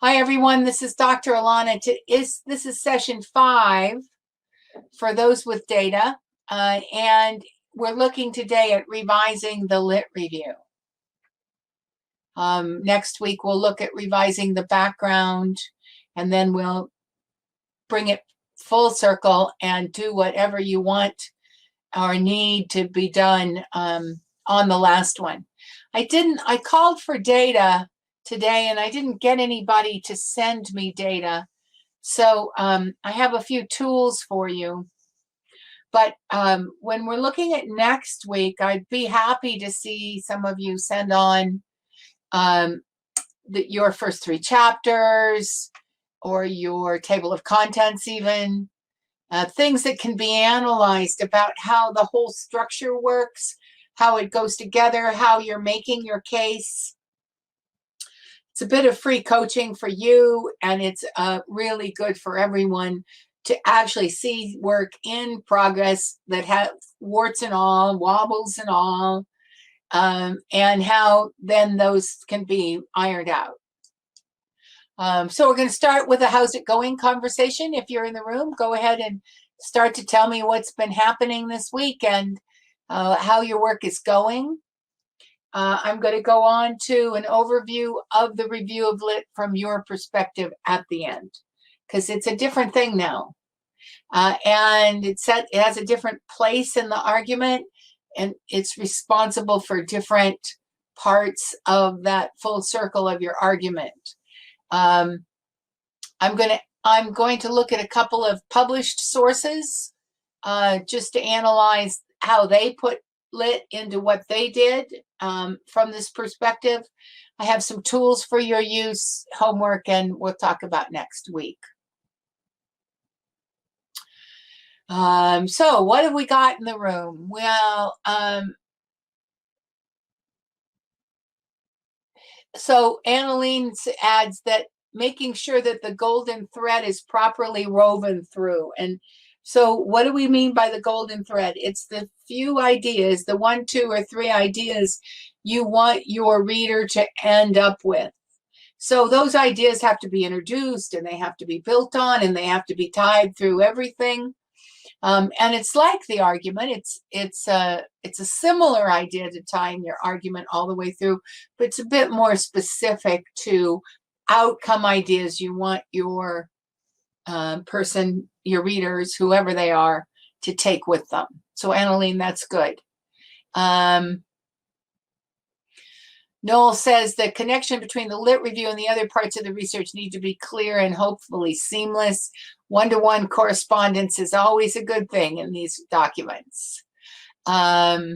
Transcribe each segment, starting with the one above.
Hi, everyone. This is Dr. Alana. This is session 5 for those with data, and we're looking today at revising the lit review. Next week, we'll look at revising the background, and then we'll bring it full circle and do whatever you want or need to be done on the last one. I called for data today and I didn't get anybody to send me data. So I have a few tools for you. But when we're looking at next week, I'd be happy to see some of you send on your first 3 chapters or your table of contents even. Things that can be analyzed about how the whole structure works, how it goes together, how you're making your case. It's a bit of free coaching for you, and it's really good for everyone to actually see work in progress that has warts and all, wobbles and all, and how then those can be ironed out. So we're going to start with a how's it going conversation. If you're in the room, go ahead and start to tell me what's been happening this week and how your work is going. I'm going to go on to an overview of the review of lit from your perspective at the end, because it's a different thing now. And it has a different place in the argument, and it's responsible for different parts of that full circle of your argument. I'm going to look at a couple of published sources just to analyze how they put lit into what they did from this perspective. I have some tools for your use, homework, and we'll talk about next week. So what have we got in the room? Well, so Annaline adds that making sure that the golden thread is properly woven through. And so what do we mean by the golden thread? It's the few ideas, the 1, 2, or 3 ideas you want your reader to end up with. So those ideas have to be introduced, and they have to be built on, and they have to be tied through everything. And it's like the argument. It's a similar idea to tying your argument all the way through, but it's a bit more specific to outcome ideas you want your your readers, whoever they are, to take with them. So Annaline, that's good. Noel says the connection between the lit review and the other parts of the research need to be clear and hopefully seamless. One-to-one correspondence is always a good thing in these documents. My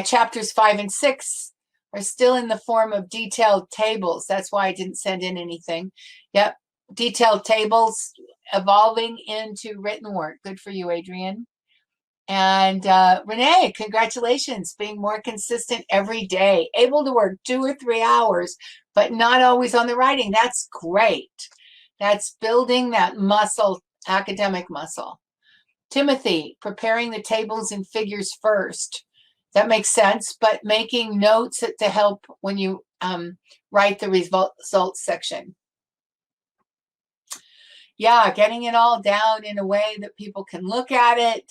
chapters 5 and 6 are still in the form of detailed tables. That's why I didn't send in anything. Yep, detailed tables evolving into written work. Good for you, Adrian. And Renee, congratulations, being more consistent every day, able to work 2 or 3 hours, but not always on the writing. That's great. That's building that muscle, academic muscle. Timothy, preparing the tables and figures first. That makes sense, but making notes to help when you write the results section. Yeah, getting it all down in a way that people can look at it.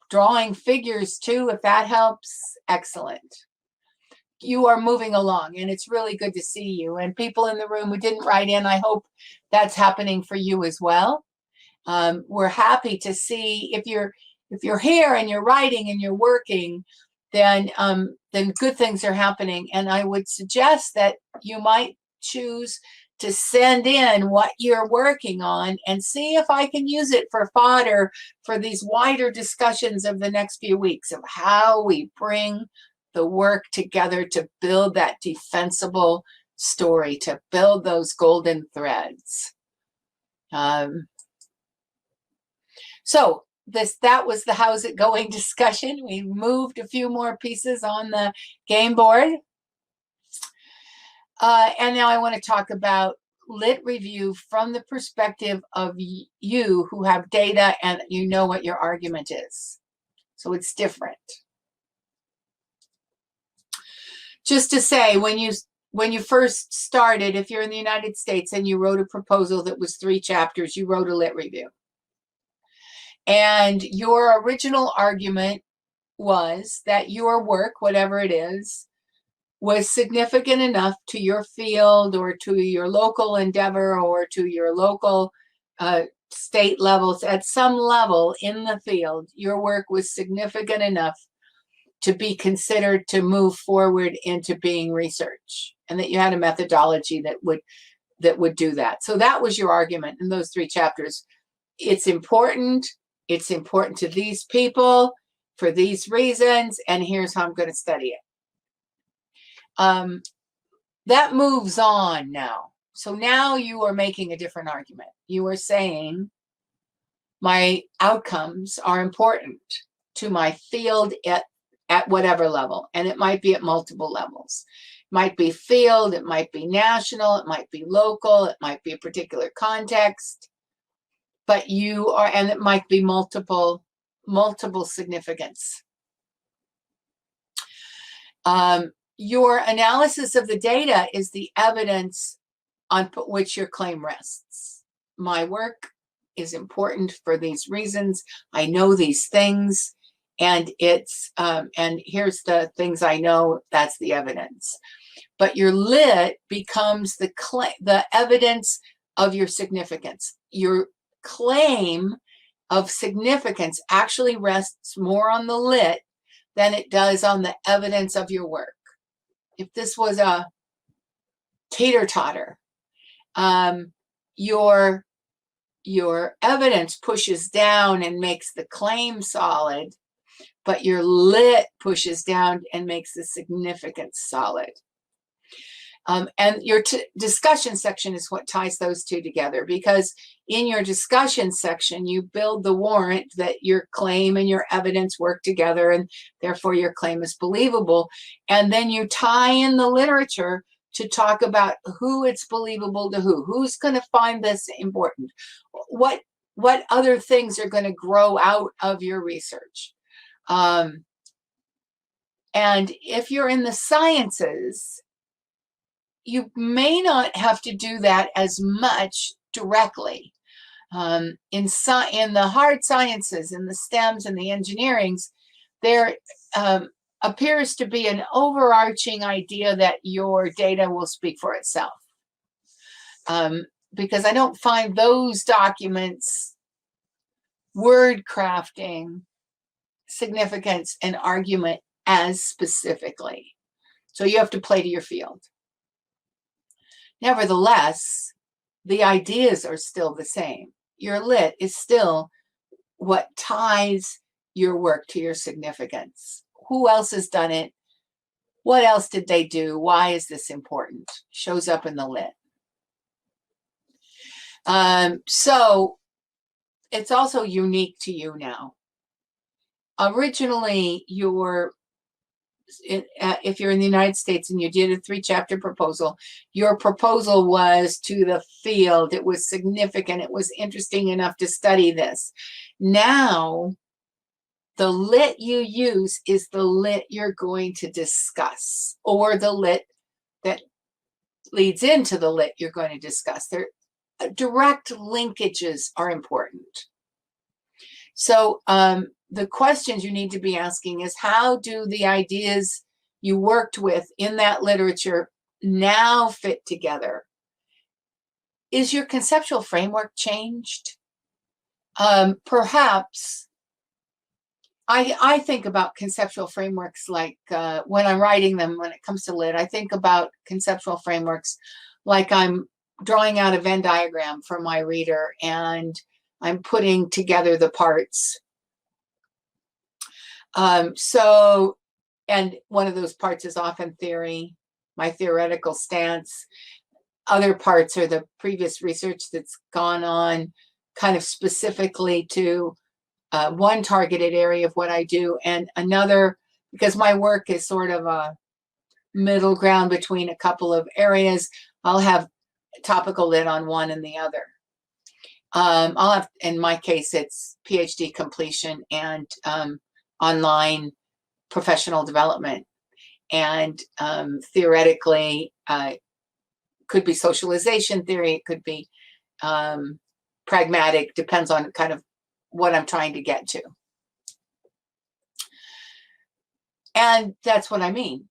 Drawing figures too, if that helps, excellent. You are moving along, and it's really good to see you. And people in the room who didn't write in, I hope that's happening for you as well. We're happy to see if you're here and you're writing and you're working, then good things are happening. And I would suggest that you might choose to send in what you're working on and see if I can use it for fodder for these wider discussions of the next few weeks of how we bring the work together to build that defensible story, to build those golden threads. So that was the how's it going discussion. We moved a few more pieces on the game board. And now I want to talk about lit review from the perspective of you who have data and you know what your argument is. So it's different. Just to say, when you when you first started, if you're in the United States and you wrote a proposal that was 3 chapters, you wrote a lit review. And your original argument was that your work, whatever it is, was significant enough to your field or to your local endeavor or to your local state levels. At some level in the field, your work was significant enough to be considered to move forward into being research, and that you had a methodology that would do that. So that was your argument in those 3 chapters. It's important to these people for these reasons, and here's how I'm going to study it. That moves on now. So now you are making a different argument. You are saying my outcomes are important to my field at whatever level, and it might be at multiple levels. It might be field, it might be national, it might be local, it might be a particular context, but and it might be multiple significance. Your analysis of the data is the evidence on which your claim rests. My work is important for these reasons. I know these things, and and here's the things I know. That's the evidence. But your lit becomes the evidence of your significance. Your claim of significance actually rests more on the lit than it does on the evidence of your work. If this was a teeter-totter, your evidence pushes down and makes the claim solid, but your lit pushes down and makes the significance solid. And your discussion section is what ties those two together, because in your discussion section, you build the warrant that your claim and your evidence work together, and therefore your claim is believable. And then you tie in the literature to talk about who it's believable to who's going to find this important, what other things are going to grow out of your research. And if you're in the sciences, you may not have to do that as much directly. In the hard sciences, in the STEMs and the engineerings, there appears to be an overarching idea that your data will speak for itself. Because I don't find those documents word crafting significance and argument as specifically. So you have to play to your field. Nevertheless, the ideas are still the same. Your lit is still what ties your work to your significance. Who else has done it? What else did they do? Why is this important? Shows up in the lit. So it's also unique to you now. Originally, if you're in the United States and you did a 3-chapter proposal, your proposal was to the field. It was significant. It was interesting enough to study this. Now, the lit you use is the lit you're going to discuss, or the lit that leads into the lit you're going to discuss. Direct linkages are important. So, the questions you need to be asking is, how do the ideas you worked with in that literature now fit together? Is your conceptual framework changed? Perhaps I think about conceptual frameworks like when I'm writing them, when it comes to lit, I think about conceptual frameworks like I'm drawing out a Venn diagram for my reader and I'm putting together the parts. And one of those parts is often theory, my theoretical stance. Other parts are the previous research that's gone on kind of specifically to one targeted area of what I do, and another, because my work is sort of a middle ground between a couple of areas, I'll have topical lit on one and the other. I'll have, in my case, it's PhD completion and online professional development. And theoretically, Could be socialization theory. It could be pragmatic. Depends on kind of what I'm trying to get to. And that's what I mean.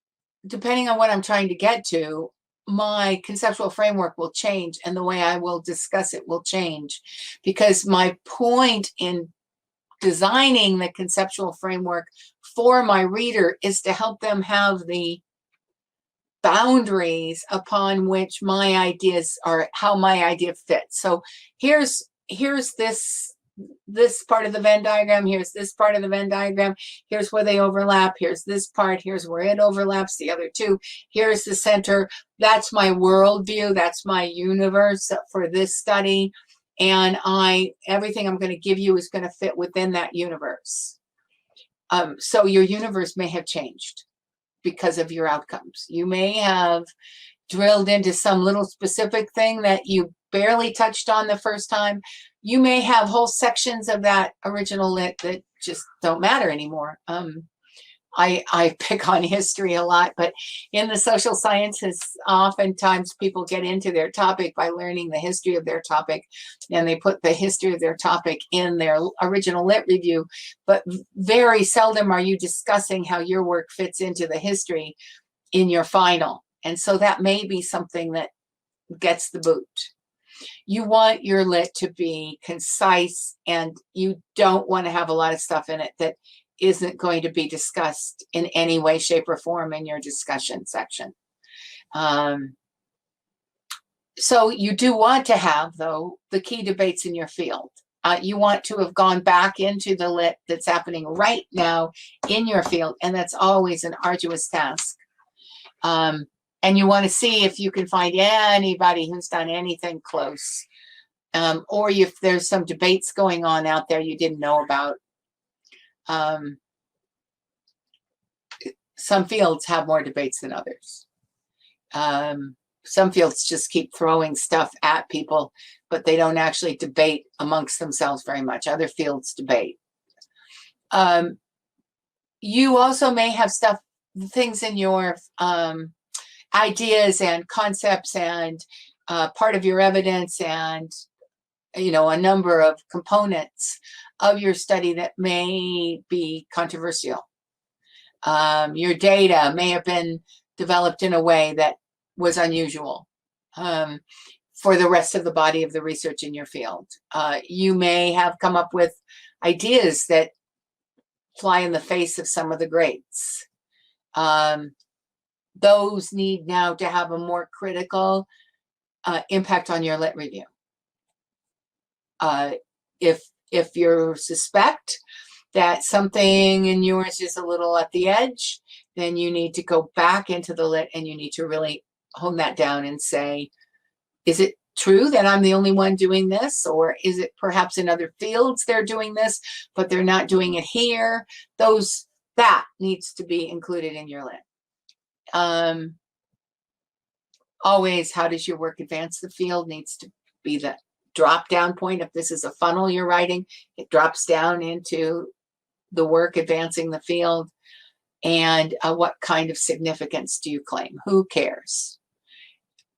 Depending on what I'm trying to get to, my conceptual framework will change and the way I will discuss it will change, because my point in designing the conceptual framework for my reader is to help them have the boundaries upon which my ideas are, how my idea fits. So here's this part of the Venn diagram, here's this part of the Venn diagram, here's where they overlap, here's this part, here's where it overlaps, the other two, here's the center. That's my worldview, that's my universe for this study, and everything I'm going to give you is going to fit within that universe. So your universe may have changed because of your outcomes. You may have drilled into some little specific thing that you barely touched on the first time. You may have whole sections of that original lit that just don't matter anymore. I pick on history a lot, but in the social sciences, oftentimes people get into their topic by learning the history of their topic, and they put the history of their topic in their original lit review, but very seldom are you discussing how your work fits into the history in your final. And so that may be something that gets the boot. You want your lit to be concise, and you don't want to have a lot of stuff in it that isn't going to be discussed in any way, shape, or form in your discussion section. So you do want to have, though, the key debates in your field. You want to have gone back into the lit that's happening right now in your field, and that's always an arduous task. And you want to see if you can find anybody who's done anything close, or if there's some debates going on out there you didn't know about. Some fields have more debates than others. Some fields just keep throwing stuff at people, but they don't actually debate amongst themselves very much. Other fields debate. You also may have things in your ideas and concepts and part of your evidence and, a number of components of your study that may be controversial. Your data may have been developed in a way that was unusual for the rest of the body of the research in your field. You may have come up with ideas that fly in the face of some of the greats. Those need now to have a more critical impact on your lit review. If you suspect that something in yours is a little at the edge, then you need to go back into the lit and you need to really hone that down and say, is it true that I'm the only one doing this? Or is it perhaps in other fields they're doing this, but they're not doing it here? That needs to be included in your lit. Always, how does your work advance the field needs to be the drop down point. If this is a funnel you're writing, it drops down into the work advancing the field. And what kind of significance do you claim? Who cares?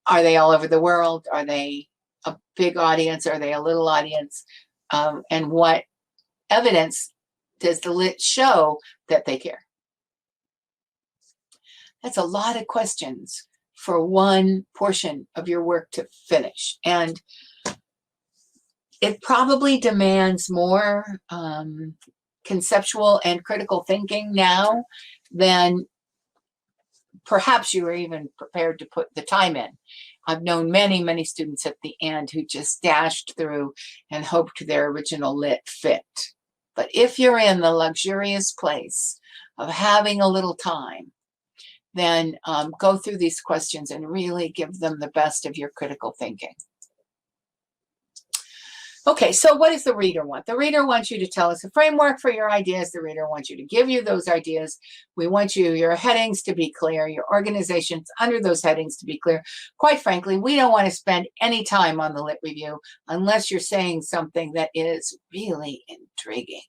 Are they all over the world? Are they a big audience? Are they a little audience? And what evidence does the lit show that they care? That's a lot of questions for one portion of your work to finish. And it probably demands more conceptual and critical thinking now than perhaps you were even prepared to put the time in. I've known many, many students at the end who just dashed through and hoped their original lit fit. But if you're in the luxurious place of having a little time, then go through these questions and really give them the best of your critical thinking. Okay, so what does the reader want? The reader wants you to tell us a framework for your ideas. The reader wants you to give you those ideas. We want your headings to be clear, your organizations under those headings to be clear. Quite frankly, we don't want to spend any time on the lit review unless you're saying something that is really intriguing.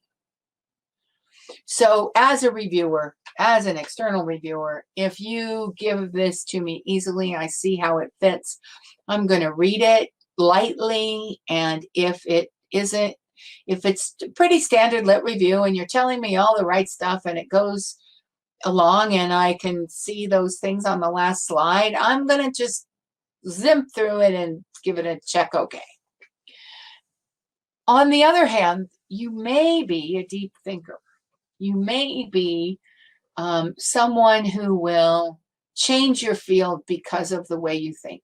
So as a reviewer, as an external reviewer, if you give this to me easily, I see how it fits, I'm going to read it lightly. And if it's pretty standard lit review and you're telling me all the right stuff and it goes along and I can see those things on the last slide, I'm going to just zip through it and give it a check okay. On the other hand, you may be a deep thinker. You may be someone who will change your field because of the way you think.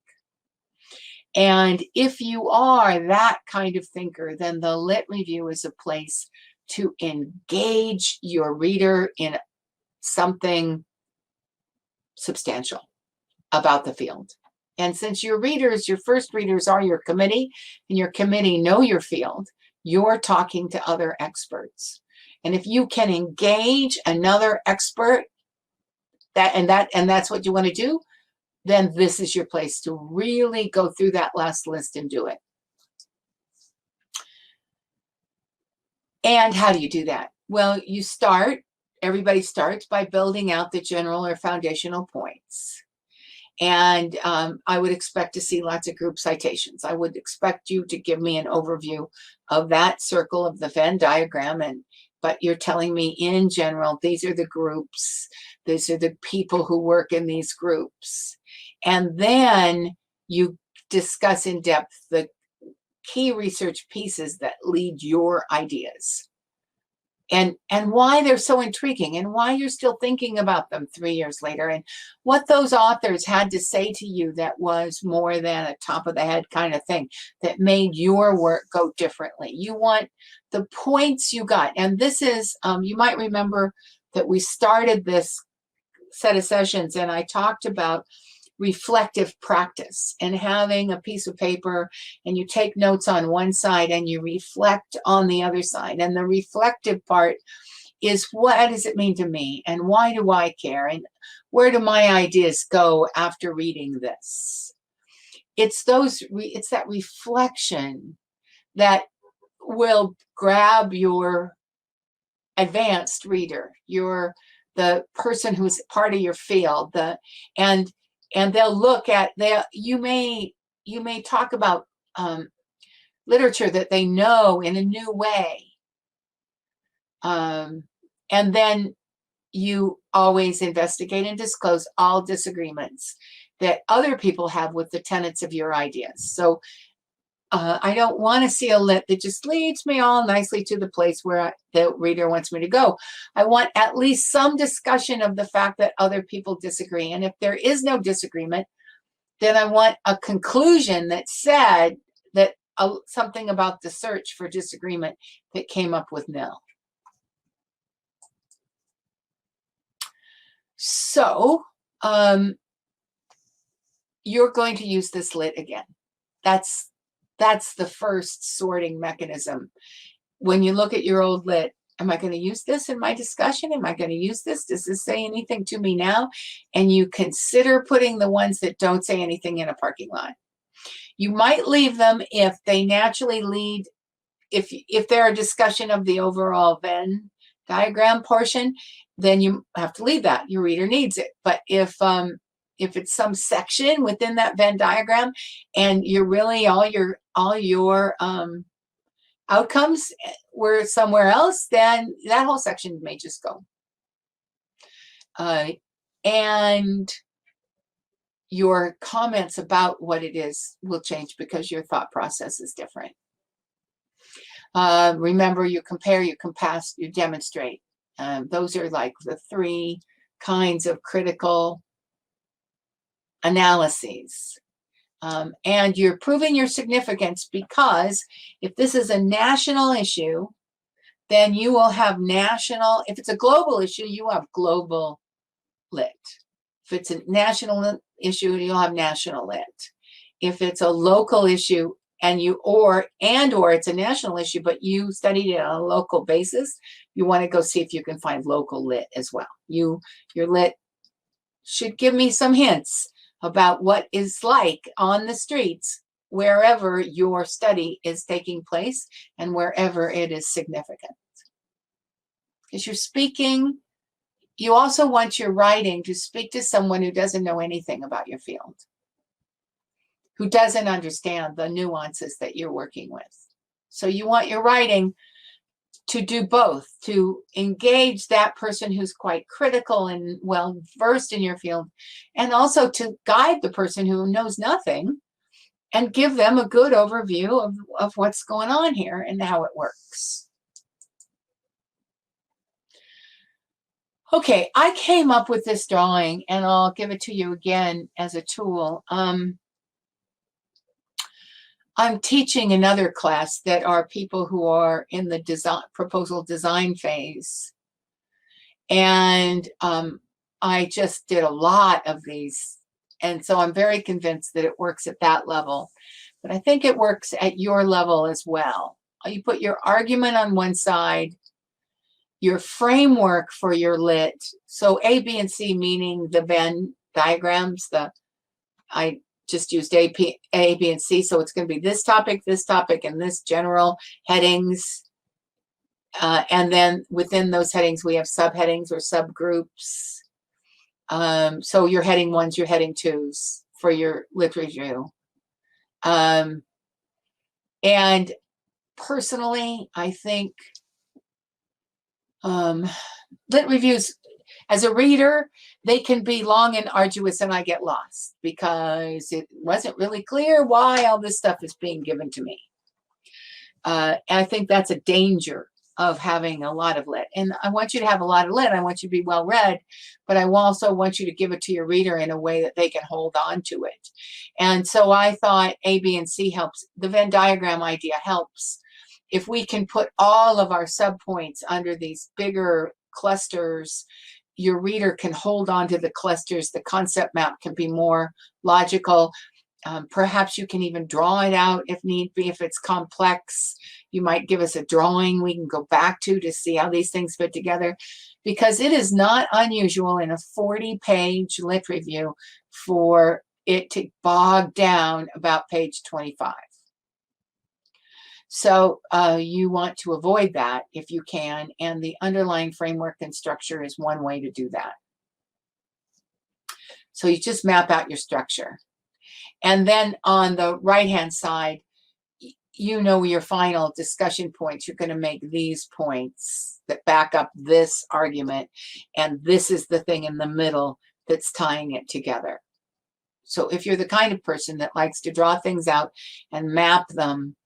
And if you are that kind of thinker, then the lit review is a place to engage your reader in something substantial about the field. And since your first readers are your committee, and your committee know your field, you're talking to other experts. And if you can engage another expert, and that's what you want to do, then this is your place to really go through that last list and do it. And how do you do that? Well, everybody starts by building out the general or foundational points. And I would expect to see lots of group citations. I would expect you to give me an overview of that circle of the Venn diagram, but you're telling me in general, these are the groups, these are the people who work in these groups. And then you discuss in depth the key research pieces that lead your ideas. And why they're so intriguing and why you're still thinking about them 3 years later and what those authors had to say to you that was more than a top of the head kind of thing that made your work go differently. You want the points you got. And this is, you might remember that we started this set of sessions and I talked about reflective practice and having a piece of paper and you take notes on one side and you reflect on the other side. And the reflective part is, what does it mean to me? And why do I care? And where do my ideas go after reading this? It's that reflection that will grab your advanced reader, the person who's part of your field, and they'll look at, you may talk about literature that they know in a new way. And then you always investigate and disclose all disagreements that other people have with the tenets of your ideas. So I don't want to see a lit that just leads me all nicely to the place where the reader wants me to go. I want at least some discussion of the fact that other people disagree. And if there is no disagreement, then I want a conclusion that said that something about the search for disagreement that came up with nil. So you're going to use this lit again. That's the first sorting mechanism. When you look at your old lit, am I going to use this in my discussion? Am I going to use this? Does this say anything to me now? And you consider putting the ones that don't say anything in a parking lot. You might leave them if they naturally lead, if they're a discussion of the overall Venn diagram portion, then you have to leave that. Your reader needs it. But if it's some section within that Venn diagram and you're really all your outcomes were somewhere else, then that whole section may just go. And your comments about what it is will change because your thought process is different. Remember, you compare, you contrast, you demonstrate. Those are like the 3 kinds of critical analyses. And you're proving your significance because if this is a national issue, then you will have national, if it's a global issue, you have global lit. If it's a national issue, you'll have national lit. If it's a local issue and or it's a national issue, but you studied it on a local basis, you want to go see if you can find local lit as well. Your lit should give me some hints about what is like on the streets wherever your study is taking place and wherever it is significant. because you're speaking. You also want your writing to speak to someone who doesn't know anything about your field, who doesn't understand the nuances that you're working with. So you want your writing to do both, to engage that person who's quite critical and well versed in your field, and also to guide the person who knows nothing and give them a good overview of what's going on here and how it works. Okay, I came up with this drawing, and I'll give it to you again as a tool. I'm teaching another class that are people who are in the proposal design phase. And I just did a lot of these. And so I'm very convinced that it works at that level. But I think it works at your level as well. You put your argument on one side, your framework for your lit. So A, B, and C, meaning the Venn diagrams. I just used A, B, and C. So it's going to be this topic, and this general headings. And then within those headings, we have subheadings or subgroups. So your heading 1s, your heading 2s for your lit review. And personally, I think lit reviews, as a reader, they can be long and arduous, and I get lost because it wasn't really clear why all this stuff is being given to me. And I think that's a danger of having a lot of lit. And I want you to have a lot of lit. I want you to be well read, but I also want you to give it to your reader in a way that they can hold on to it. And so I thought A, B, and C helps. The Venn diagram idea helps. If we can put all of our subpoints under these bigger clusters, your reader can hold on to the clusters. The concept map can be more logical. Perhaps you can even draw it out if need be. If it's complex, you might give us a drawing we can go back to see how these things fit together, because it is not unusual in a 40-page lit review for it to bog down about page 25. So you want to avoid that if you can, and the underlying framework and structure is one way to do that. So you just map out your structure. And then on the right-hand side, you know your final discussion points. You're going to make these points that back up this argument, and this is the thing in the middle that's tying it together. So if you're the kind of person that likes to draw things out and map them,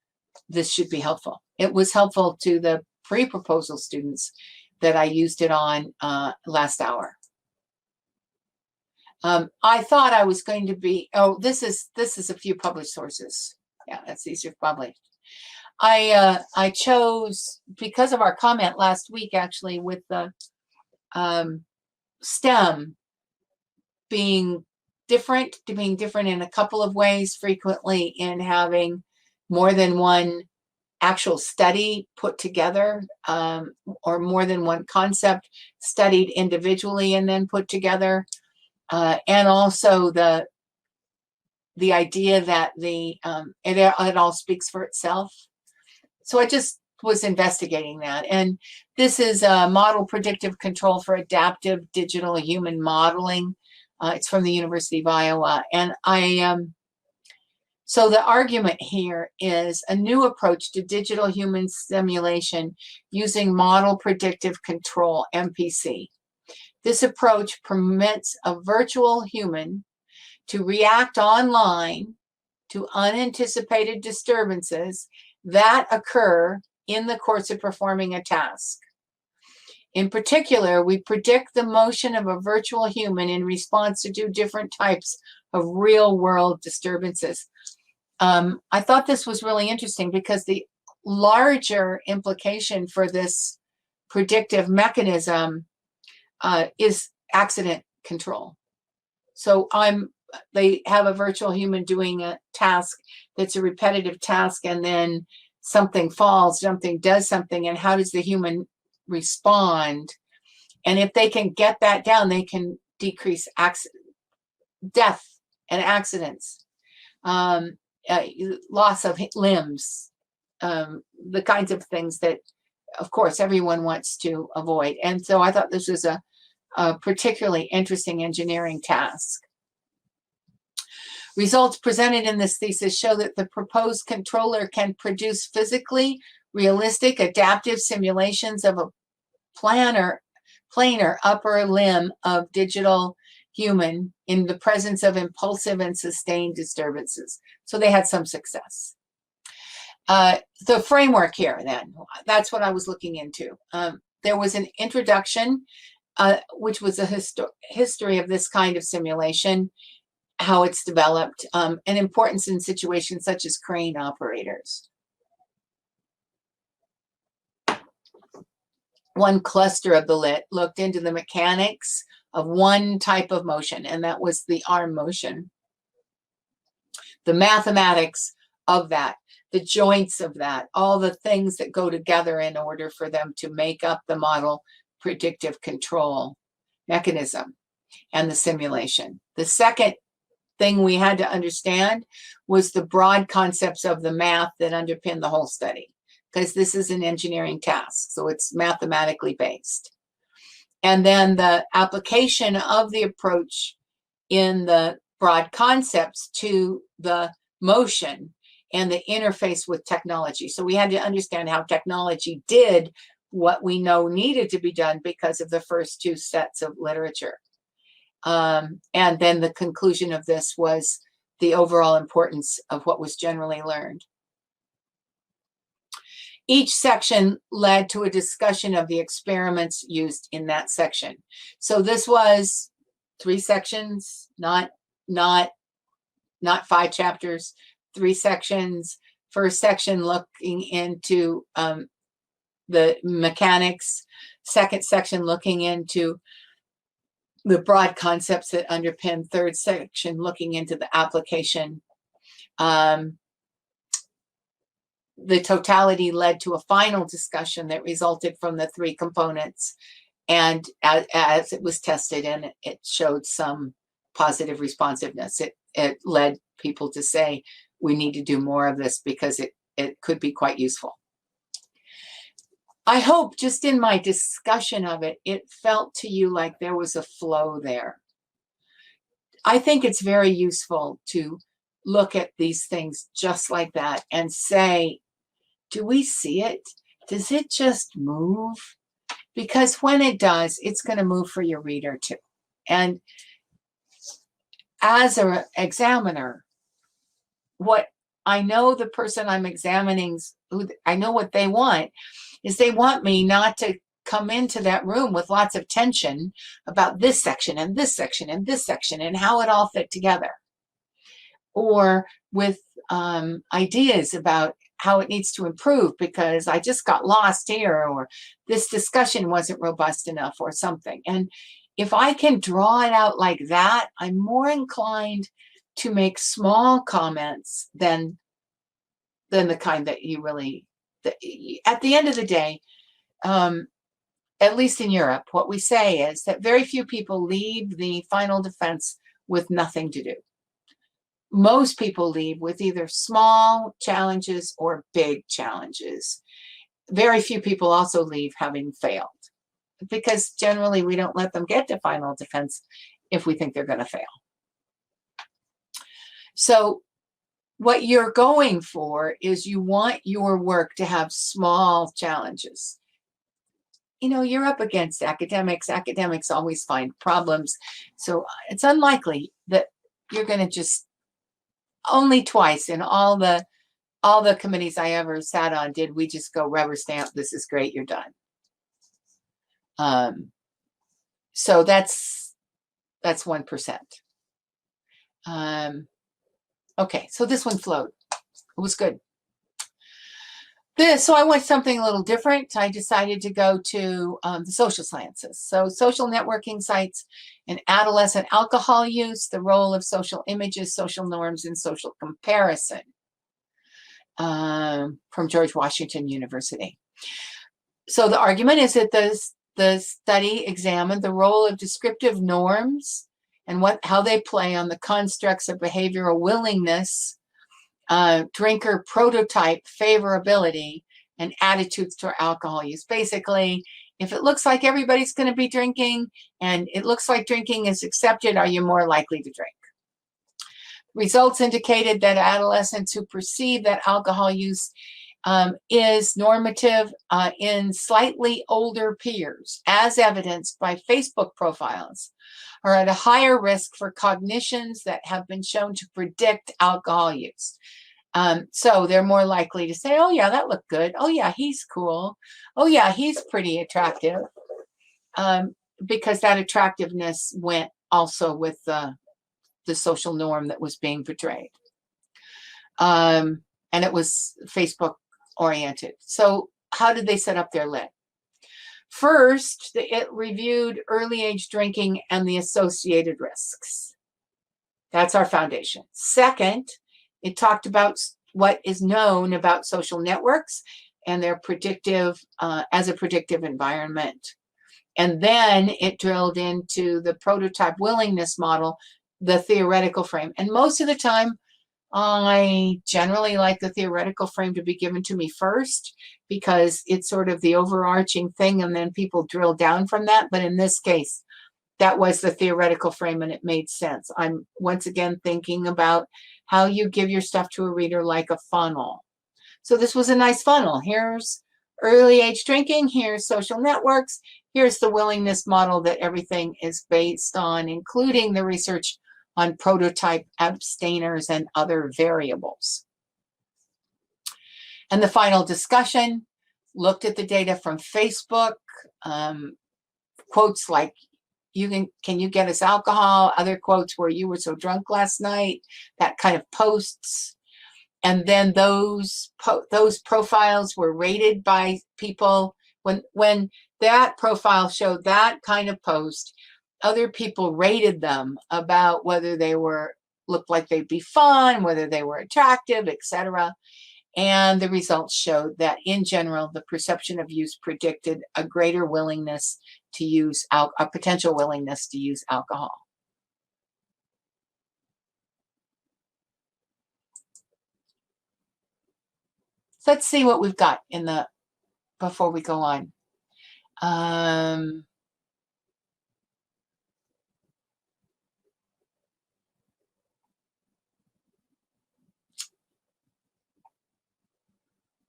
this should be helpful. It was helpful to the pre-proposal students that I used it on last hour. I thought I was going to be, this is a few published sources. Yeah, these are published. I chose, because of our comment last week, actually, with the STEM being different in a couple of ways, frequently in having more than one actual study put together, or more than one concept studied individually and then put together. And also the idea that it all speaks for itself. So I just was investigating that. And this is a model predictive control for adaptive digital human modeling. It's from the University of Iowa. And so the argument here is a new approach to digital human simulation using model predictive control, MPC. This approach permits a virtual human to react online to unanticipated disturbances that occur in the course of performing a task. In particular, we predict the motion of a virtual human in response to 2 different types of real-world disturbances. I thought this was really interesting because the larger implication for this predictive mechanism is accident control. So they have a virtual human doing a task that's a repetitive task, and then something falls, something does something, and how does the human respond? And if they can get that down, they can decrease death and accidents, loss of limbs, the kinds of things that of course, everyone wants to avoid. And so I thought this was a particularly interesting engineering task. Results presented in this thesis show that the proposed controller can produce physically realistic adaptive simulations of a planar upper limb of digital human in the presence of impulsive and sustained disturbances. So they had some success. The framework here, then, that's what I was looking into. There was an introduction, which was a history of this kind of simulation, how it's developed, and importance in situations such as crane operators. One cluster of the lit looked into the mechanics of one type of motion, and that was the arm motion. The mathematics of that, the joints of that, all the things that go together in order for them to make up the model predictive control mechanism and the simulation. The second thing we had to understand was the broad concepts of the math that underpin the whole study, because this is an engineering task, so it's mathematically based. And then the application of the approach in the broad concepts to the motion and the interface with technology. So we had to understand how technology did what we know needed to be done because of the first two sets of literature. And then the conclusion of this was the overall importance of what was generally learned. Each section led to a discussion of the experiments used in that section. So this was 3 sections, not 5 chapters, 3 sections. First section looking into the mechanics. Second section looking into the broad concepts that underpin. Third section looking into the application. The totality led to a final discussion that resulted from the 3 components. And as it was tested and it showed some positive responsiveness, it led people to say, we need to do more of this because it could be quite useful. I hope just in my discussion of it, it felt to you like there was a flow there. I think it's very useful to look at these things just like that and say, do we see it? Does it just move? Because when it does, it's going to move for your reader too. And as an examiner, what I know the person I'm examining, I know what they want, is they want me not to come into that room with lots of tension about this section and this section and this section and how it all fit together. Or with ideas about how it needs to improve because I just got lost here, or this discussion wasn't robust enough or something. And if I can draw it out like that, I'm more inclined to make small comments than the kind that you really, at the end of the day, at least in Europe, what we say is that very few people leave the final defense with nothing to do. Most people leave with either small challenges or big challenges. Very few people also leave having failed, because generally we don't let them get to final defense if we think they're going to fail. So what you're going for is you want your work to have small challenges. You know, you're up against academics. Academics always find problems. So it's unlikely that you're going to just, only twice in all the committees I ever sat on did we just go rubber stamp, this is great, you're done. So that's 1%. Okay, so this one flowed. It was good. So I went something a little different. I decided to go to the social sciences. So social networking sites and adolescent alcohol use, the role of social images, social norms, and social comparison, from George Washington University. So the argument is that the study examined the role of descriptive norms and how they play on the constructs of behavioral willingness, drinker prototype favorability, and attitudes toward alcohol use. Basically, if it looks like everybody's going to be drinking and it looks like drinking is accepted, are you more likely to drink? Results indicated that adolescents who perceive that alcohol use is normative in slightly older peers, as evidenced by Facebook profiles, are at a higher risk for cognitions that have been shown to predict alcohol use. So they're more likely to say, oh yeah, that looked good. Oh yeah, he's cool. Oh yeah, he's pretty attractive. Because that attractiveness went also with the social norm that was being portrayed. And it was Facebook oriented. So how did they set up their lit? First, it reviewed early age drinking and the associated risks. That's our foundation. Second, it talked about what is known about social networks and their predictive, as a predictive environment. And then it drilled into the prototype willingness model, the theoretical frame. And most of the time, I generally like the theoretical frame to be given to me first because it's sort of the overarching thing and then people drill down from that. But in this case, that was the theoretical frame and it made sense. I'm once again thinking about how you give your stuff to a reader like a funnel. So this was a nice funnel. Here's early age drinking, here's social networks, here's the willingness model that everything is based on, including the research on prototype abstainers and other variables. And the final discussion looked at the data from Facebook, quotes like, can you get us alcohol? Other quotes were, you were so drunk last night, that kind of posts. And then those profiles were rated by people. When that profile showed that kind of post, other people rated them about whether they looked like they'd be fun, whether they were attractive, etc. And the results showed that in general, the perception of use predicted a greater willingness to use, a potential willingness to use alcohol. So let's see what we've got before we go on.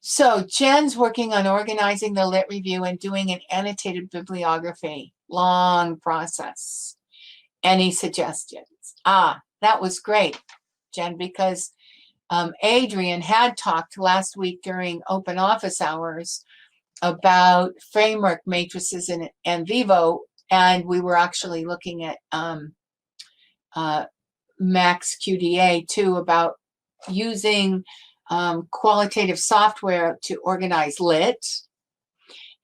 So Jen's working on organizing the lit review and doing an annotated bibliography. Long process. Any suggestions? That was great, Jen, because Adrian had talked last week during open office hours about framework matrices in NVivo, and we were actually looking at Max QDA too, about using qualitative software to organize lit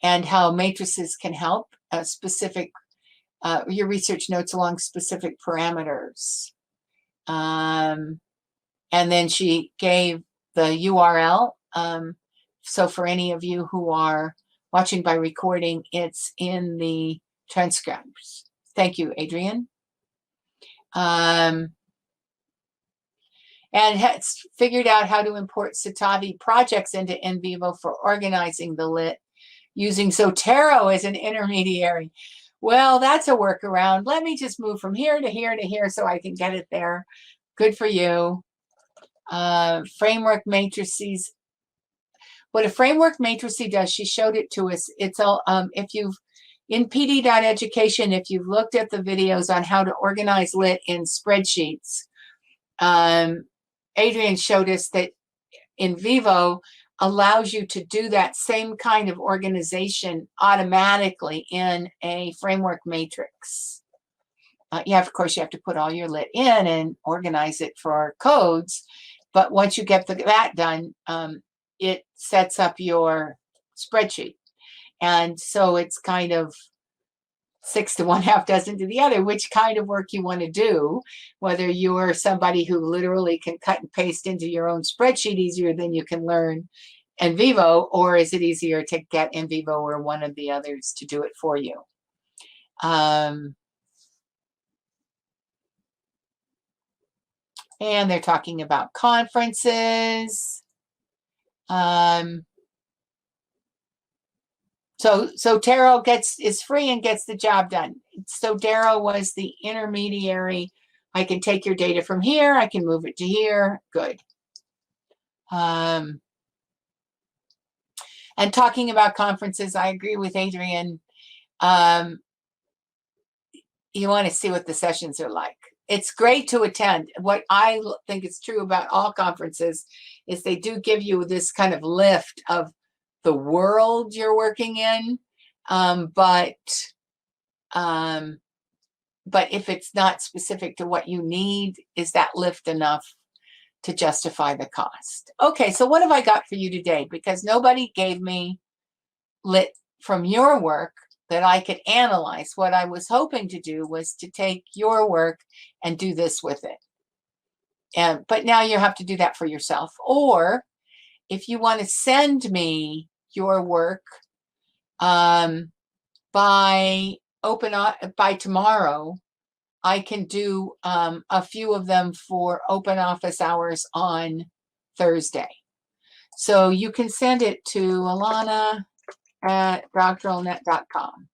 and how matrices can help specific your research notes along specific parameters. And then she gave the URL. So for any of you who are watching by recording, it's in the transcripts. Thank you, Adrian. And has figured out how to import Citavi projects into NVivo for organizing the lit using Zotero as an intermediary. Well, that's a workaround. Let me just move from here to here to here so I can get it there. Good for you. Framework matrices. What a framework matrix does, she showed it to us. It's all, if you've, in pd.education, if you've looked at the videos on how to organize lit in spreadsheets, Adrian showed us that NVivo allows you to do that same kind of organization automatically in a framework matrix. Of course, you have to put all your lit in and organize it for our codes. But once you get that done, it sets up your spreadsheet. And so it's kind of 6 to 1/2 dozen to the other, which kind of work you want to do, whether you're somebody who literally can cut and paste into your own spreadsheet easier than you can learn NVivo, or is it easier to get NVivo or one of the others to do it for you? And they're talking about conferences. So Taro is free and gets the job done. So Darrow was the intermediary. I can take your data from here. I can move it to here. Good. And talking about conferences, I agree with Adrian. You want to see what the sessions are like. It's great to attend. What I think is true about all conferences is they do give you this kind of lift of the world you're working in. But if it's not specific to what you need, is that lift enough to justify the cost? Okay, so what have I got for you today? Because nobody gave me lit from your work that I could analyze. What I was hoping to do was to take your work and do this with it. But now you have to do that for yourself. Or if you want to send me your work by tomorrow, I can do a few of them for open office hours on Thursday. So you can send it to Alana at doctoralnet.com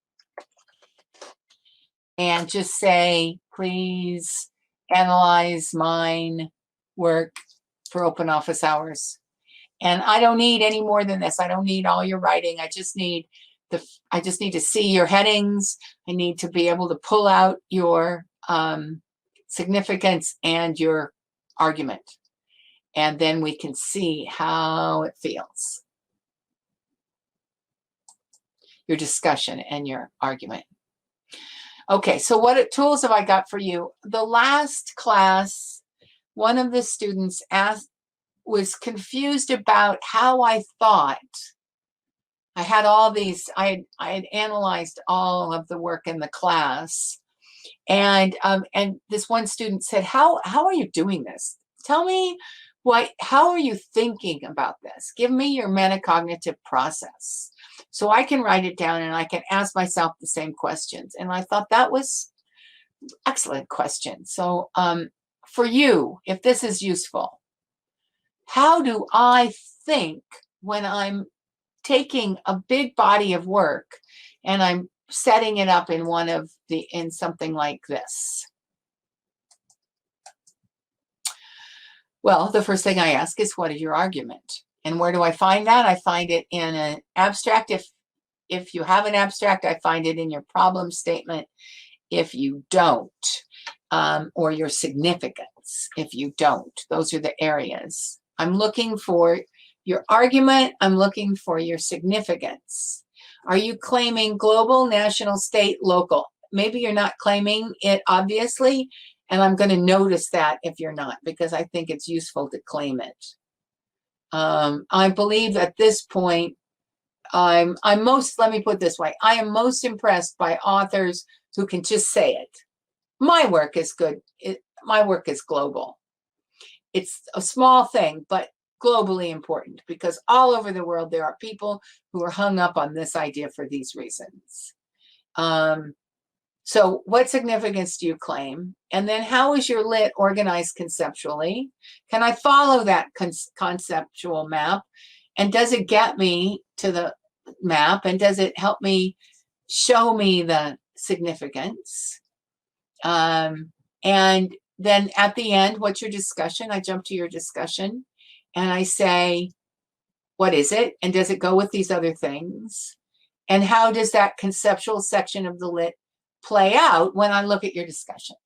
and just say, please analyze mine work for open office hours. And I don't need any more than this. I don't need all your writing. I just need to see your headings. I need to be able to pull out your significance and your argument. And then we can see how it feels. Your discussion and your argument. Okay, so what tools have I got for you? The last class, one of the students was confused about how I thought. I had all these, I had analyzed all of the work in the class. And this one student said, how are you doing this? Tell me how are you thinking about this? Give me your metacognitive process so I can write it down and I can ask myself the same questions. And I thought that was an excellent question. So for you, if this is useful, how do I think when I'm taking a big body of work and I'm setting it up in something like this? Well, the first thing I ask is, what is your argument? And where do I find that? I find it in an abstract. If you have an abstract, I find it in your problem statement. If you don't, or your significance, if you don't, those are the areas. I'm looking for your argument. I'm looking for your significance. Are you claiming global, national, state, local? Maybe you're not claiming it, obviously, and I'm going to notice that if you're not, because I think it's useful to claim it. I believe at this point, let me put it this way, I am most impressed by authors who can just say it. My work is good. My work is global. It's a small thing, but globally important, because all over the world there are people who are hung up on this idea for these reasons. So what significance do you claim? And then how is your lit organized conceptually? Can I follow that conceptual map? And does it get me to the map? And does it help me show me the significance? And then at the end, what's your discussion? I jump to your discussion and I say, what is it? And does it go with these other things? And how does that conceptual section of the lit play out when I look at your discussion?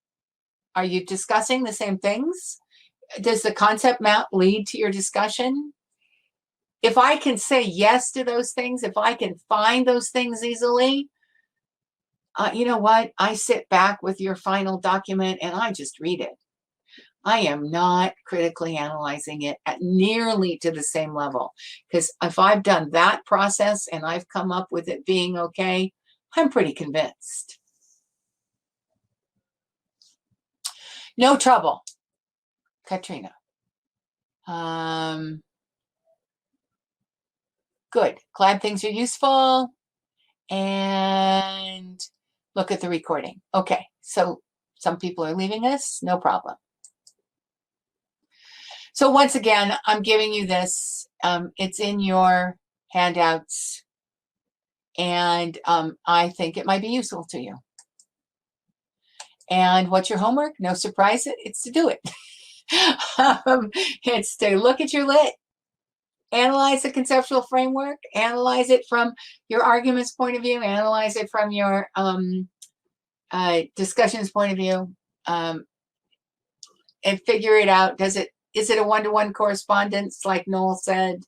Are you discussing the same things? Does the concept map lead to your discussion? If I can say yes to those things, if I can find those things easily, you know what? I sit back with your final document and I just read it. I am not critically analyzing it at nearly to the same level, because if I've done that process and I've come up with it being okay, I'm pretty convinced. No trouble, Katrina. Good. Glad things are useful. And look at the recording. Okay, so some people are leaving us, no problem. So once again, I'm giving you this. It's in your handouts. And I think it might be useful to you. And what's your homework? No surprise, it's to do it. It's to look at your lit, analyze the conceptual framework, analyze it from your arguments point of view, analyze it from your discussions point of view, and figure it out. Is it a one-to-one correspondence, like Noel said?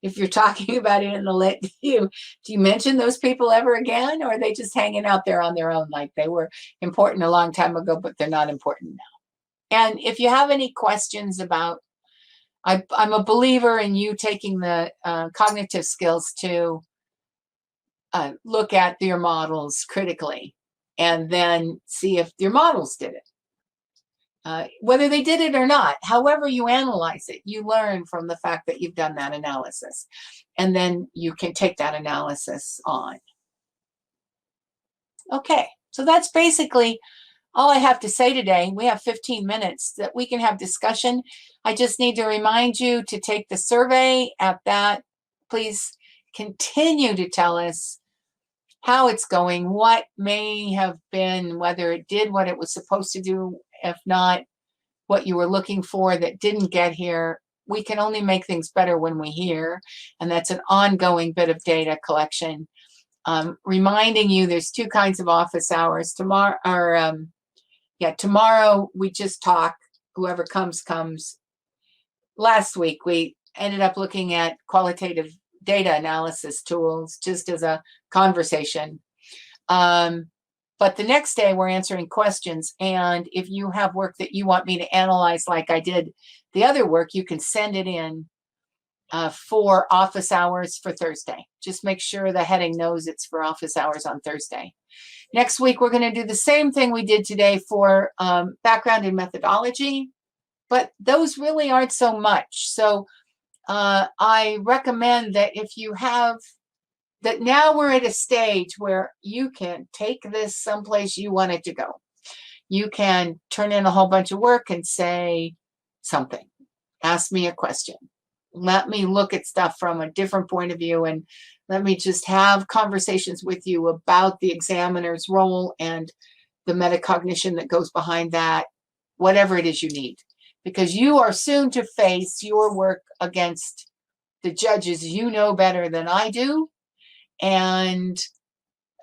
If you're talking about it in the lit, do you mention those people ever again, or are they just hanging out there on their own, like they were important a long time ago, but they're not important now? And if you have any questions about, I'm a believer in you taking the cognitive skills to look at your models critically and then see if your models did it. Whether they did it or not, however you analyze it, you learn from the fact that you've done that analysis. And then you can take that analysis on. Okay, so that's basically all I have to say today. We have 15 minutes that we can have discussion. I just need to remind you to take the survey. At that, please continue to tell us how it's going, what may have been, whether it did what it was supposed to do, if not, what you were looking for that didn't get here. We can only make things better when we hear, and that's an ongoing bit of data collection. Reminding you there's two kinds of office hours. Tomorrow we just talk, whoever comes. Last week we ended up looking at qualitative data analysis tools just as a conversation. But the next day we're answering questions, and if you have work that you want me to analyze like I did the other work, you can send it in for office hours for Thursday. Just make sure the heading knows it's for office hours on Thursday. Next week, we're going to do the same thing we did today for background and methodology, but those really aren't so much. So I recommend that if you have, that now we're at a stage where you can take this someplace you want it to go. You can turn in a whole bunch of work and say something. Ask me a question. Let me look at stuff from a different point of view, and let me just have conversations with you about the examiner's role and the metacognition that goes behind that, whatever it is you need. Because you are soon to face your work against the judges you know better than I do. And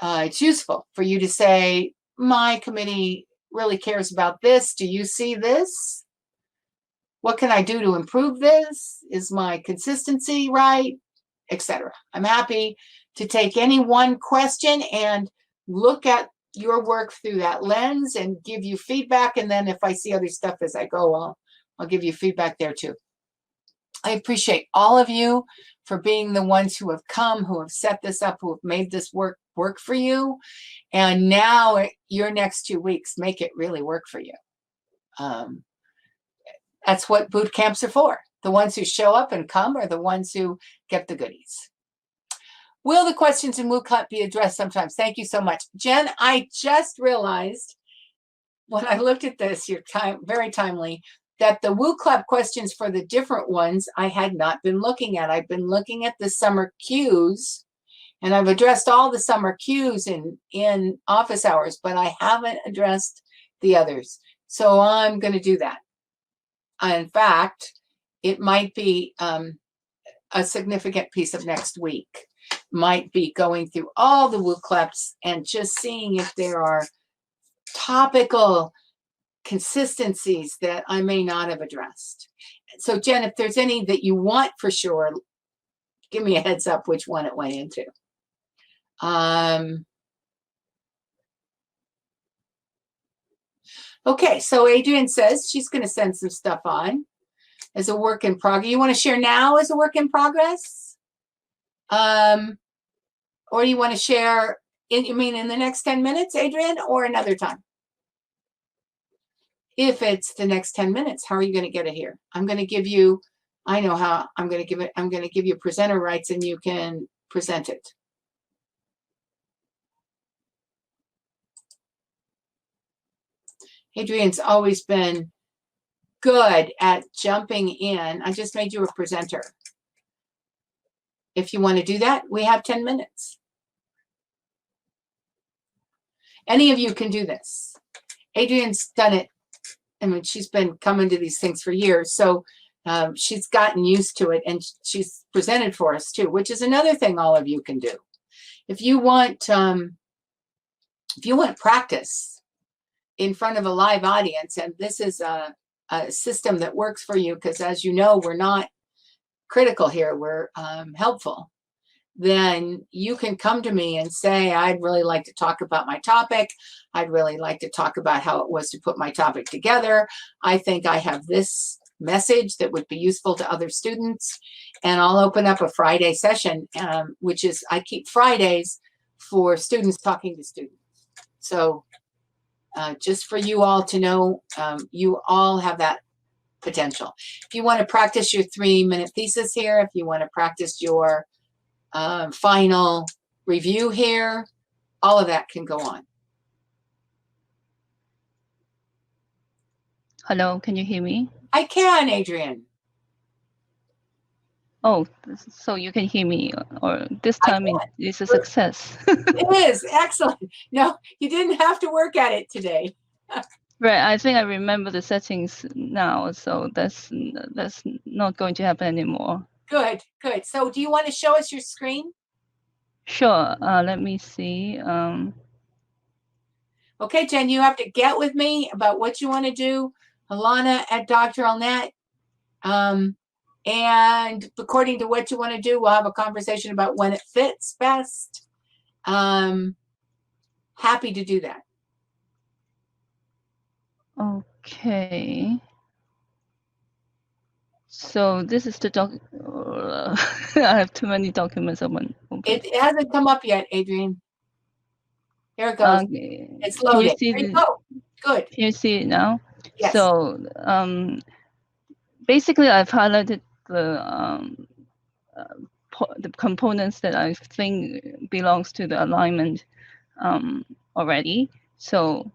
it's useful for you to say, my committee really cares about this. Do you see this? What can I do to improve this? Is my consistency right? Etc. I'm happy to take any one question and look at your work through that lens and give you feedback. And then if I see other stuff as I go, I'll give you feedback there too. I appreciate all of you for being the ones who have come, who have set this up, who have made this work for you. And now your next 2 weeks, make it really work for you. That's what boot camps are for. The ones who show up and come are the ones who get the goodies. Will the questions in WooClap be addressed sometimes? Thank you so much. Jen, I just realized when I looked at this, very timely, that the WooClap questions for the different ones I had not been looking at. I've been looking at the summer cues, and I've addressed all the summer cues in office hours, but I haven't addressed the others. So I'm going to do that. In fact, it might be a significant piece of next week. Might be going through all the WooClaps and just seeing if there are topical consistencies that I may not have addressed. So Jen, if there's any that you want for sure, give me a heads up which one it went into. Okay, so Adrienne says she's going to send some stuff on as a work in progress. You want to share now as a work in progress? Or you want to share, you mean in the next 10 minutes, Adrienne, or another time? If it's the next 10 minutes, how are you going to get it here? I'm going to give you, I know how I'm going to give it. I'm going to give you presenter rights and you can present it. Adrienne's always been good at jumping in. I just made you a presenter. If you want to do that, we have 10 minutes. Any of you can do this. Adrian's done it. I mean, she's been coming to these things for years, so she's gotten used to it, and she's presented for us too, which is another thing all of you can do. If you want practice in front of a live audience, and this is a system that works for you, because as you know, we're not critical here, we're helpful, then you can come to me and say, I'd really like to talk about my topic. I'd really like to talk about how it was to put my topic together. I think I have this message that would be useful to other students. And I'll open up a Friday session, which is, I keep Fridays for students talking to students. So just for you all to know, you all have that potential. If you want to practice your 3-minute thesis here, if you want to practice your final review here, all of that can go on. Hello, can you hear me? I can, Adrian. Oh, so you can hear me, or this time it's a success. It is, excellent. No, you didn't have to work at it today. Right, I think I remember the settings now, so that's not going to happen anymore. Good, good. So do you want to show us your screen? Sure, let me see. Okay, Jen, you have to get with me about what you want to do. Alana at Doctoral.net. And according to what you want to do, we'll have a conversation about when it fits best. Happy to do that. Okay. So this is the doc. I have too many documents open. It hasn't come up yet, Adrian. Here it goes. It's loaded. There you go. Good. Can you see it now? Yes. So basically, I've highlighted the components that I think belongs to the alignment already. So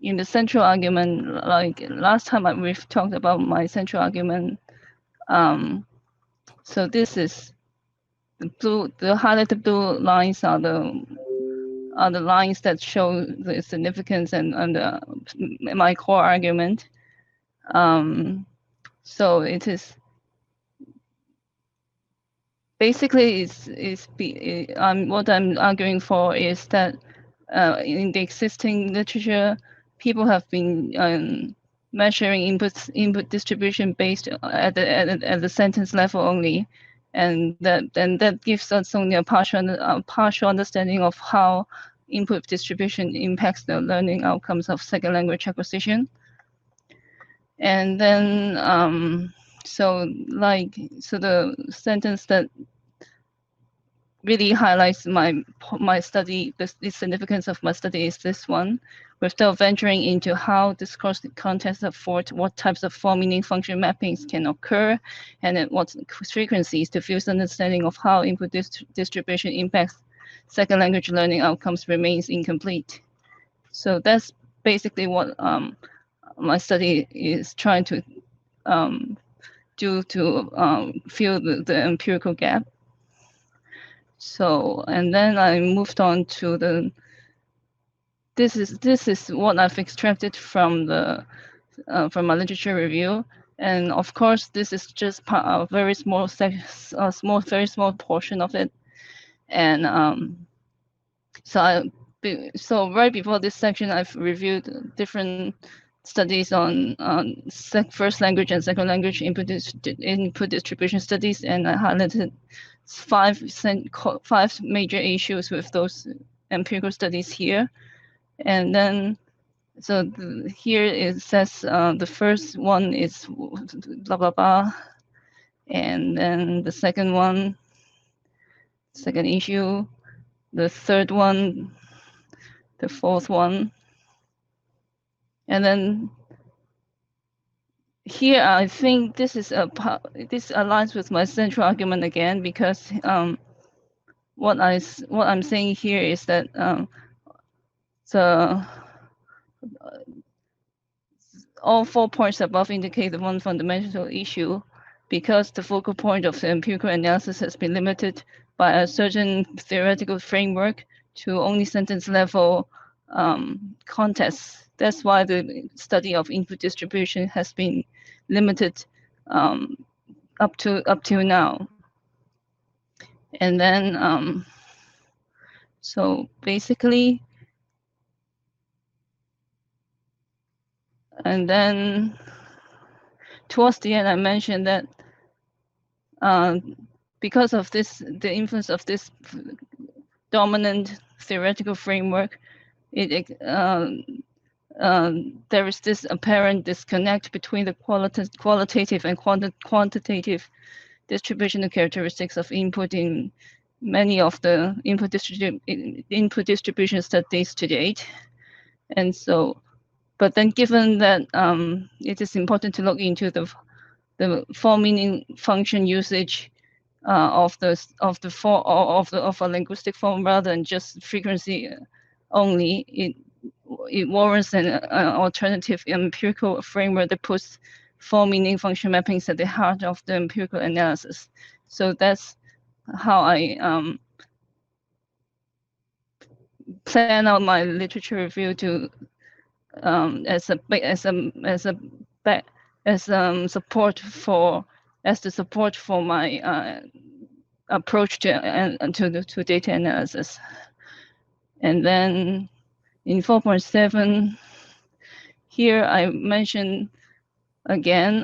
in the central argument, like last time we've talked about my central argument. So this is the blue, the highlighted blue lines are the lines that show the significance and my core argument. So it is basically what I'm arguing for is that in the existing literature, people have been measuring input distribution based at the sentence level only, and that gives us only a partial understanding of how input distribution impacts the learning outcomes of second language acquisition. And then so the sentence that really highlights my study, the significance of my study is this one, without venturing into how discourse context afford what types of form meaning function mappings can occur, and at what frequencies to fuse understanding of how input distribution impacts second language learning outcomes remains incomplete. So that's basically what my study is trying to do to fill the empirical gap. So, and then I moved on to this is what I've extracted from from my literature review, and of course this is just a very small very small portion of it, and so right before this section I've reviewed different studies on first language and second language input distribution studies, and I highlighted five major issues with those empirical studies here. And then so here it says the first one is blah blah blah, and then the second issue, the third one, the fourth one, and then here I think this is this aligns with my central argument again, because what I'm saying here is that all 4 points above indicate the one fundamental issue because the focal point of the empirical analysis has been limited by a certain theoretical framework to only sentence level contests. That's why the study of input distribution has been limited up till now. And then so basically, and then towards the end, I mentioned that because of this, the influence of this dominant theoretical framework, there is this apparent disconnect between the qualitative and quantitative distributional characteristics of input in many of the input distribution studies to date. And so, but then given that it is important to look into the form meaning function usage of a linguistic form rather than just frequency only, it warrants an alternative empirical framework that puts form meaning function mappings at the heart of the empirical analysis. So that's how I plan out my literature review to as the support for my approach to data analysis. And then in 4.7, here I mentioned again.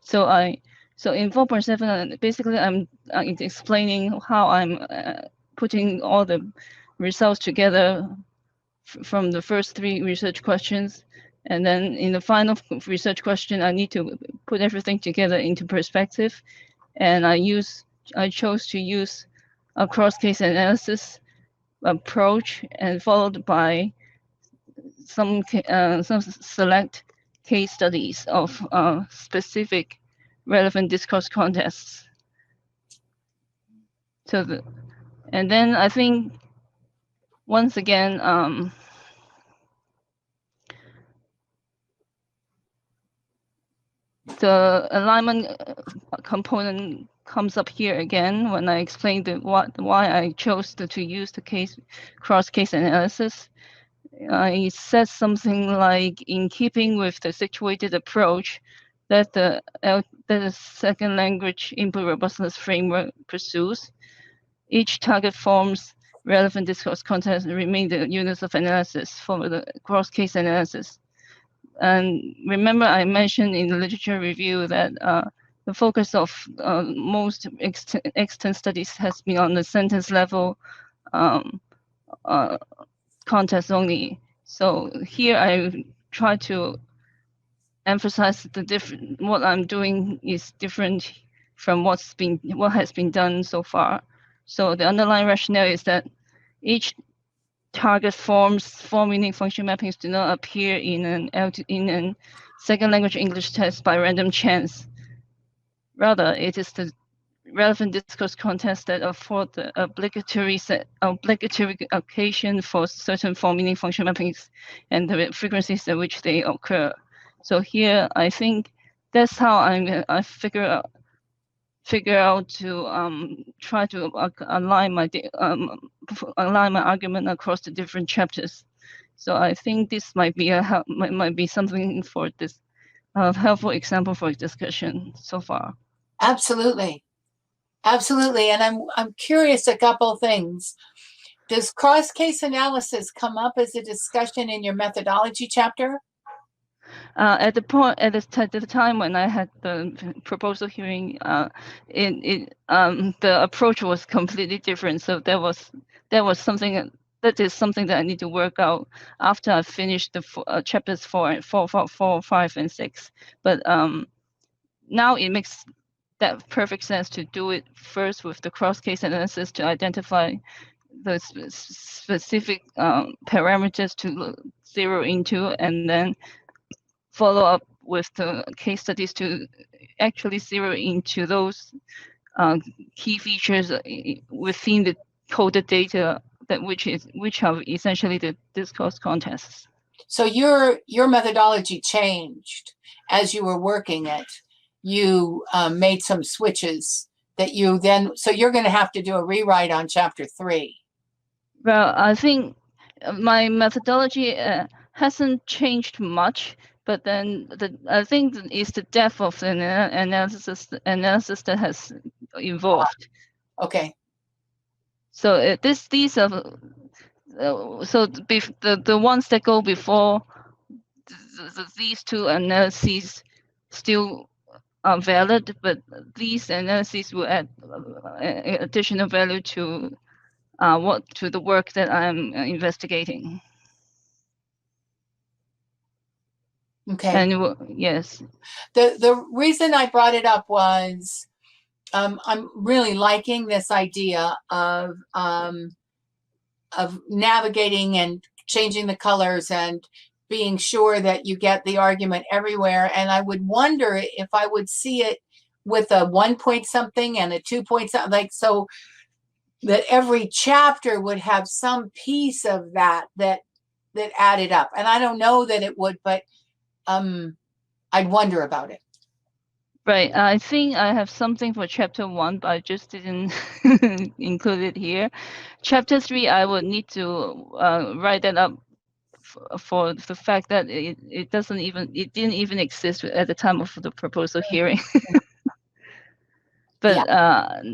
So in 4.7, basically I'm explaining how I'm putting all the results together from the first 3 research questions. And then in the final research question, I need to put everything together into perspective. And I chose to use a cross-case analysis approach, and followed by some select case studies of specific relevant discourse contexts. And then I think once again, the alignment component comes up here again when I explain why I chose to use the cross-case analysis. It says something like, in keeping with the situated approach that the second language input robustness framework pursues, each target form's relevant discourse context remain the units of analysis for the cross-case analysis. And remember, I mentioned in the literature review that the focus of most extant studies has been on the sentence level context only. So here I try to emphasize what I'm doing is different from what has been done so far. So the underlying rationale is that each target form's form meaning function mappings do not appear in an second language English test by random chance. Rather, it is the relevant discourse context that afford the obligatory occasion for certain form meaning function mappings and the frequencies at which they occur. So here, I think that's how I figure out to try to align my argument across the different chapters. So I think this might be something for this helpful example for discussion so far. Absolutely. Absolutely. And I'm curious a couple things. Does cross-case analysis come up as a discussion in your methodology chapter? At the time when I had the proposal hearing, the approach was completely different. So that is something that I need to work out after I finished the chapters 4, 5, and 6. But now it makes that perfect sense to do it first with the cross-case analysis to identify the specific parameters to zero into, and then follow up with the case studies to actually zero into those key features within the coded data which are essentially the discourse contests. So your methodology changed as you were working it. you made some switches that you then, so you're going to have to do a rewrite on chapter 3. Well, I think my methodology hasn't changed much, but then I think it's the depth of the analysis that has evolved. Okay. So these are so the ones that go before these two analyses still are valid, but these analyses will add additional value to the work that I'm investigating. Okay. And yes. The reason I brought it up was I'm really liking this idea of navigating and changing the colors and being sure that you get the argument everywhere. And I would wonder if I would see it with a 1 point something and a 2 point something, like, so that every chapter would have some piece of that added up. And I don't know that it would, but I'd wonder about it. Right. I think I have something for chapter 1, but I just didn't include it here. Chapter 3, I would need to write that up for the fact that it didn't even exist at the time of the proposal hearing. But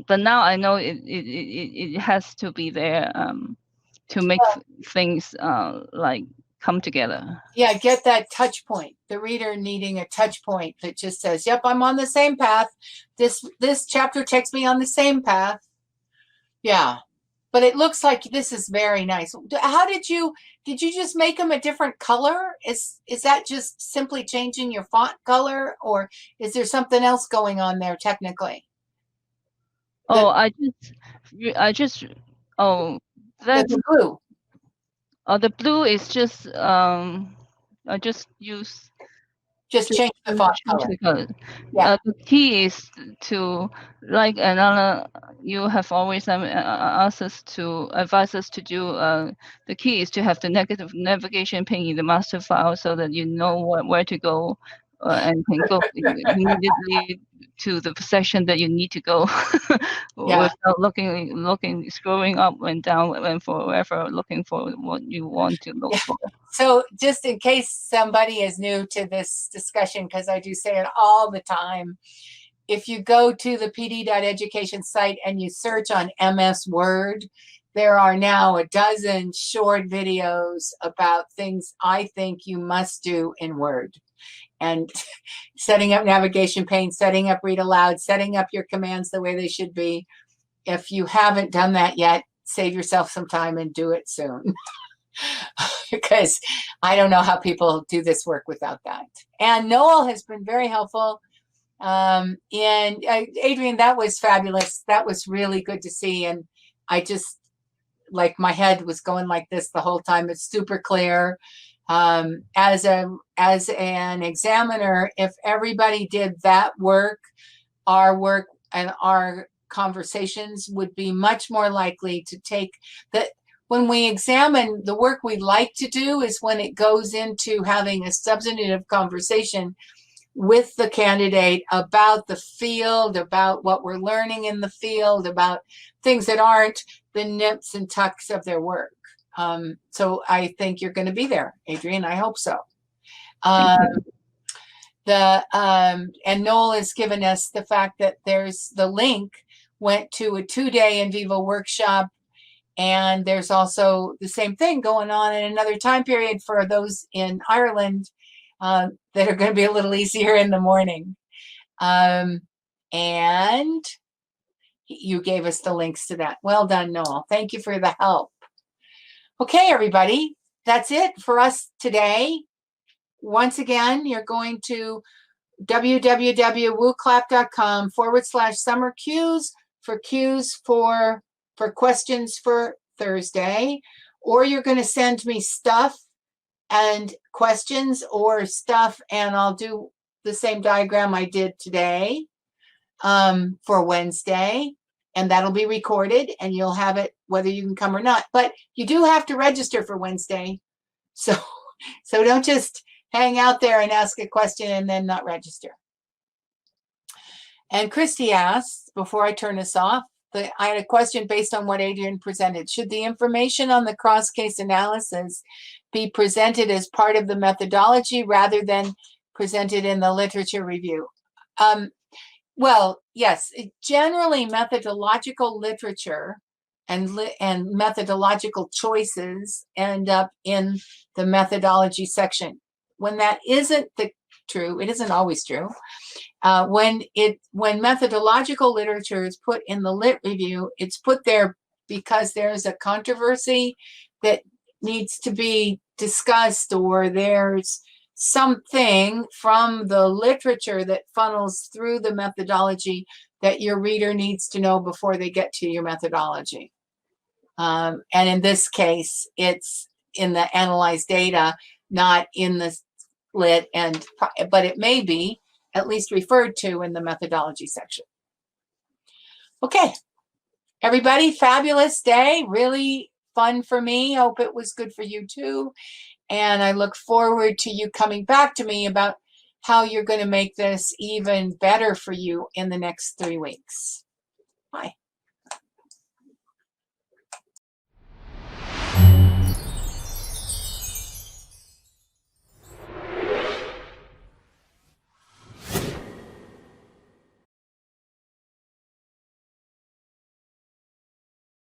but now I know it has to be there to make things like come together. Yeah, get that touch point. The reader needing a touch point that just says, "Yep, I'm on the same path. This chapter takes me on the same path." Yeah, but it looks like this is very nice. How did you just make them a different color? Is that just simply changing your font color, or is there something else going on there technically? Oh, I just that's The blue. the blue is just I just use Just change the font color. Yeah. The key is to, like another, you have always asked us to advise us to do. The key is to have the negative navigation pane in the master file so that you know where to go and can go immediately to the section that you need to go without scrolling up and down and forever looking for what you want to look for. So just in case somebody is new to this discussion, because I do say it all the time, if you go to the pd.education site and you search on MS Word, there are now a dozen short videos about things I think you must do in Word. And setting up navigation pane, setting up read aloud, setting up your commands the way they should be. If you haven't done that yet, save yourself some time and do it soon. Because I don't know how people do this work without that. And Noel has been very helpful. And Adrian, that was fabulous. That was really good to see. And I just, like, my head was going like this the whole time. It's super clear. As an examiner, if everybody did that work, our work and our conversations would be much more likely to take that. When we examine the work we like to do is when it goes into having a substantive conversation with the candidate about the field, about what we're learning in the field, about things that aren't the nips and tucks of their work. So I think you're going to be there, Adrian. I hope so. And Noel has given us the fact that there's the link went to a 2-day in vivo workshop. And there's also the same thing going on in another time period for those in Ireland that are going to be a little easier in the morning. And you gave us the links to that. Well done, Noel. Thank you for the help. Okay, everybody, that's it for us today. Once again, you're going to www.wooclap.com/summer cues for questions for Thursday, or you're going to send me stuff and questions or stuff, and I'll do the same diagram I did today for Wednesday, and that'll be recorded, and you'll have it whether you can come or not. But you do have to register for Wednesday, so don't just hang out there and ask a question and then not register. And Christy asks, before I turn this off, I had a question based on what Adrian presented. Should the information on the cross-case analysis be presented as part of the methodology rather than presented in the literature review? Well, yes, generally methodological literature and methodological choices end up in the methodology section. When that isn't true, it isn't always true. When methodological literature is put in the lit review, it's put there because there's a controversy that needs to be discussed, or there's something from the literature that funnels through the methodology that your reader needs to know before they get to your methodology. And in this case, it's in the analyzed data, not in the lit, but it may be at least referred to in the methodology section. Okay, everybody, fabulous day. Really fun for me. Hope it was good for you too. And I look forward to you coming back to me about how you're going to make this even better for you in the next 3 weeks. Bye.